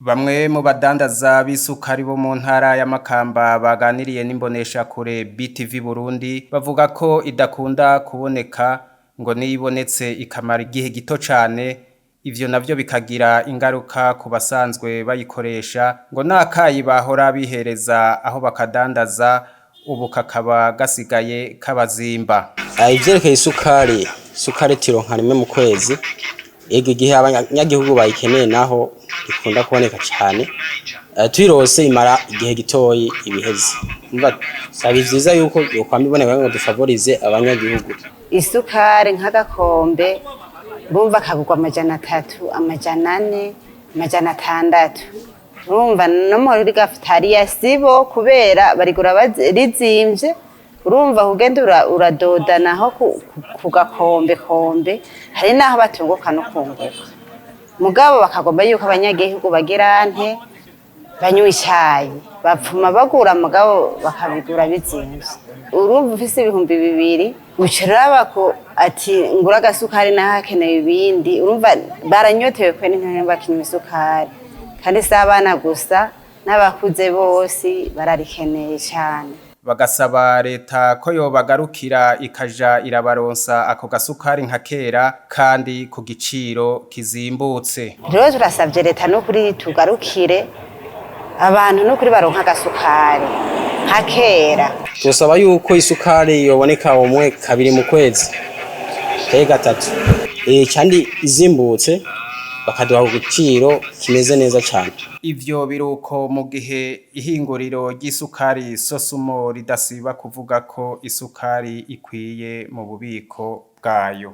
Bamwe mu badandaza b'isukari bo mu ntara ya Makamba baganiriye n'imboneshakure BTV Burundi bavuga ko idakunda kuboneka ngo niyibonetse ikamara igihe gito cane, ivyo navyo bikagira ingaruka ku basanzwe bayikoresha ngo n'akayi bahora bihereza aho bakadandaza ubu kakaba gasigaye kabazimba. Ivyerekeye isukari tironka rimwe mu kwezi, ego igihe abanyagihugu bayikeneye naho ikunda kuboneka cane, tuyirose imara igihe gitoyi ibiheze. Sabi vyiza yuko yokwama iboneka ngo dufavorize abanyagihugu. Isukari nk'agakombe urumva kagurwa 300, 400, 600. Urumva no muri gafitariya sibo kubera barigura rizimvye. Urumva kugenda uradoda naho ku gakombe hari naho batunguka no kunguka. Mugabo bakagomba yuko abanyagihugu bagira nte banywa icayi bapfuma bagura mugabo bakabigura bizimvye. Urumva ufise 200 uciraba ko ati ngura agasukari naho akeneye ibindi. Urumva baranyotewe kwe n'intare bakinywa isukari kandi sabana gusa n'abakuze bose bararikeneye cyane. Bagasaba leta ko yobagarukira ikaja irabaronsa ako gasukari nka kera kandi ku giciro kizimbutse. Rero turasavye leta no kuri tugarukire abantu no kuri baronka gasukari nka kera. Tusaba yuko isukari yoboneka umwe kabiri mu kwezi gatatu, kandi izimbutse bakaduha ku giciro kimeze neza cyane. Ivyo biruko mu gihe ihinguriro ry'isukari Sosumo ridasiba kuvuga ko isukari ikwiye mu bubiko bwayo.